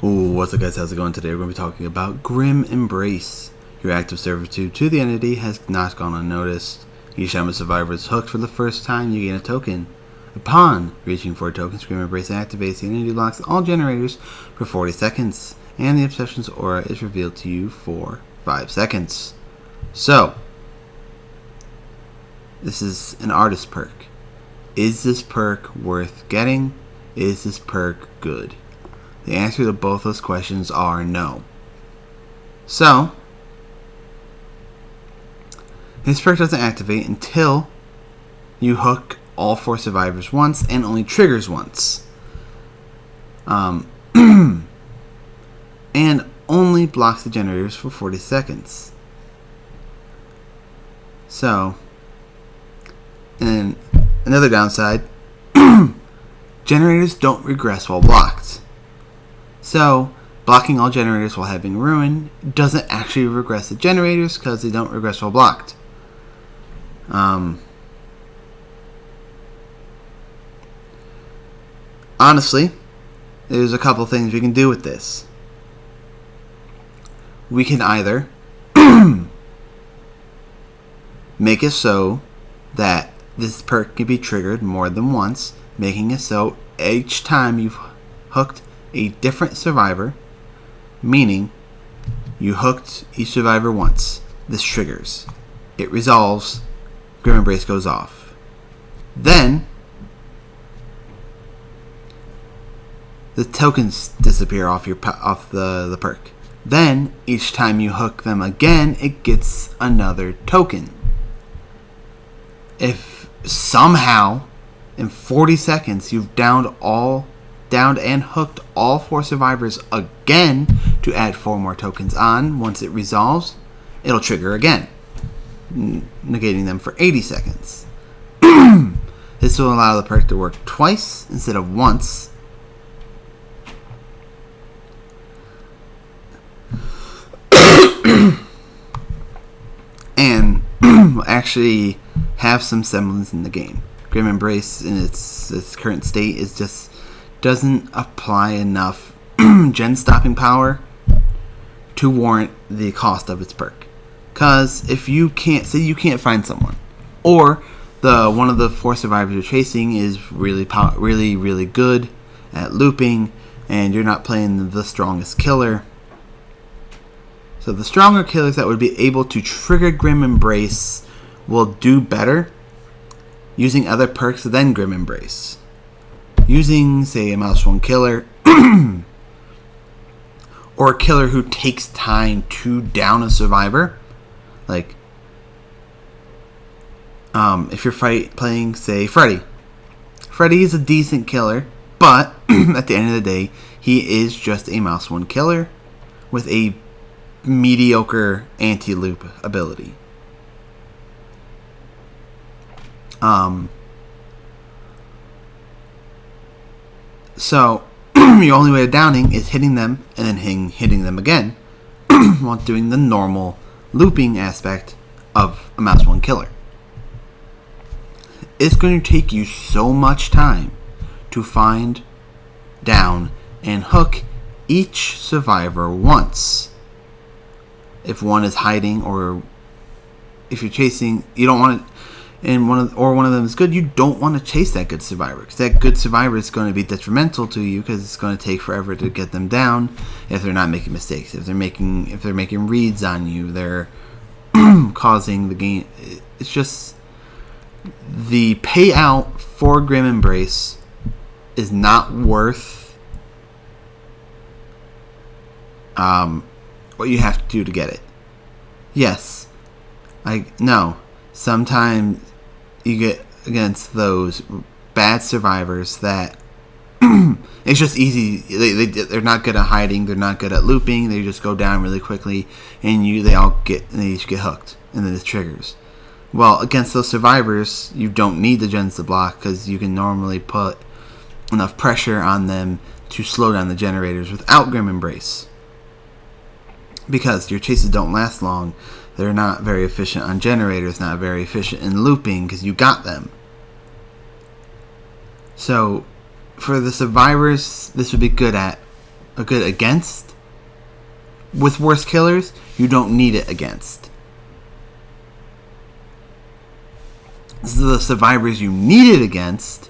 Ooh, what's up guys, how's it going? Today we're going to be talking about Grim Embrace. Your act of servitude to the entity has not gone unnoticed. Each time a survivor is hooked for the first time, you gain a token. Upon reaching 4 tokens, Grim Embrace activates. The entity locks all generators for 40 seconds, and the Obsession's aura is revealed to you for 5 seconds. So, this is an artist perk. Is this perk worth getting? Is this perk good? The answer to both those questions are no. So, this perk doesn't activate until you hook all 4 survivors once and only triggers once. And only blocks the generators for 40 seconds. So, and another downside, generators don't regress while blocked. So, blocking all generators while having Ruin doesn't actually regress the generators because they don't regress while blocked. Honestly, there's a couple things we can do with this. We can either make it so that this perk can be triggered more than once, making it so each time you've hooked a different survivor, meaning you hooked each survivor once. This triggers. It resolves. Grim Embrace goes off. Then the tokens disappear off the perk. Then each time you hook them again, it gets another token. If somehow in 40 seconds you've downed and hooked all 4 survivors again to add 4 more tokens on, once it resolves, it'll trigger again, negating them for 80 seconds. This will allow the perk to work twice instead of once. And will actually have some semblance in the game. Grim Embrace in its current state is just doesn't apply enough gen stopping power to warrant the cost of its perk. Cause if you can't find someone, or one of the 4 survivors you're chasing is really good at looping, and you're not playing the strongest killer. So the stronger killers that would be able to trigger Grim Embrace will do better using other perks than Grim Embrace. Using, say, a Mouse 1 killer, or a killer who takes time to down a survivor. Like, if you're playing, say, Freddy. Freddy is a decent killer, but at the end of the day, he is just a Mouse 1 killer with a mediocre anti-loop ability. So, your only way of downing is hitting them and then hitting them again while doing the normal looping aspect of a Mouse 1 killer. It's going to take you so much time to find, down, and hook each survivor once. If one is hiding, or if you're chasing, you don't want to, and one of them is good, you don't want to chase that good survivor, because that good survivor is going to be detrimental to you, because it's going to take forever to get them down if they're not making mistakes. If they're making reads on you, they're causing the game. It's just the payout for Grim Embrace is not worth what you have to do to get it. Yes, no. Sometimes you get against those bad survivors that it's just easy. They're not good at hiding. They're not good at looping. They just go down really quickly, and they each get hooked, and then it triggers. Well, against those survivors, you don't need the gens to block, because you can normally put enough pressure on them to slow down the generators without Grim Embrace. Because your chases don't last long. They're not very efficient on generators, not very efficient in looping, because you got them. So, for the survivors, this would be good at good against. With worse killers, you don't need it against. So the survivors you need it against,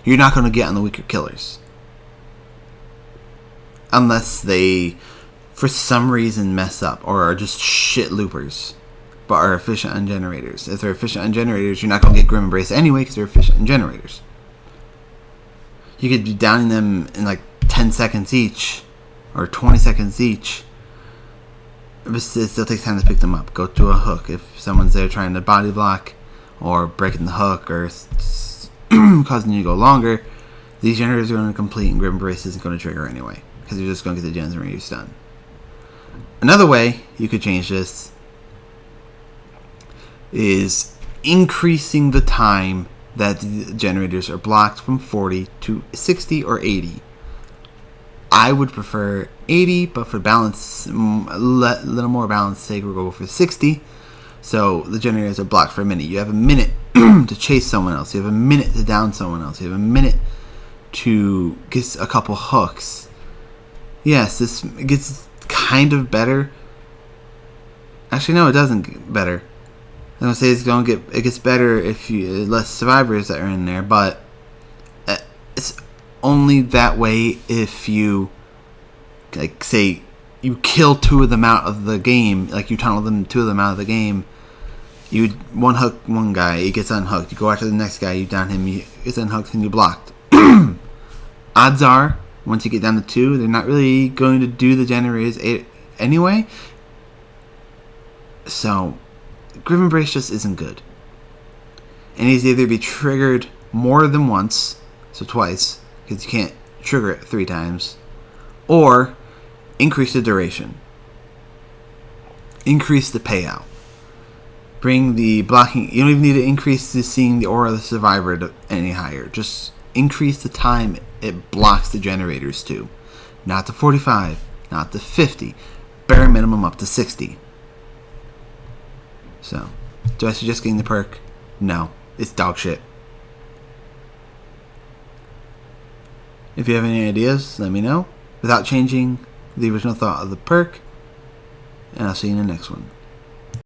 you're not going to get on the weaker killers. Unless they, for some reason, mess up or are just shit loopers, but are efficient on generators. If they're efficient on generators, you're not going to get Grim Embrace anyway because they're efficient on generators. You could be downing them in like 10 seconds each, or 20 seconds each. But it still takes time to pick them up. Go to a hook if someone's there trying to body block, or breaking the hook, or causing you to go longer. These generators are going to complete, and Grim Embrace isn't going to trigger anyway, because you're just going to get the generators done. Another way you could change this is increasing the time that the generators are blocked from 40 to 60 or 80. I would prefer 80, but for balance, a little more balance sake, we'll go for 60. So the generators are blocked for a minute. You have a minute to chase someone else. You have a minute to down someone else. You have a minute to get a couple hooks. Yes, this gets kind of better. Actually, no, it doesn't get better. I'm gonna say it gets better if you less survivors that are in there, but it's only that way if you, like, say you kill two of them out of the game, like you tunnel two of them out of the game. You one hook one guy, he gets unhooked. You go after the next guy, you down him, he gets unhooked, and you blocked. Odds are, once you get down to 2, they're not really going to do the generators anyway. So, Grim Embrace just isn't good. It needs to either be triggered more than once, so twice, because you can't trigger it 3 times, or increase the duration. Increase the payout. Bring the blocking. You don't even need to increase the seeing the aura of the survivor to any higher. Just increase the time it blocks the generators to. Not to 45, not to 50. Bare minimum up to 60. So, do I suggest getting the perk? No. It's dog shit. If you have any ideas, let me know. Without changing the original thought of the perk. And I'll see you in the next one.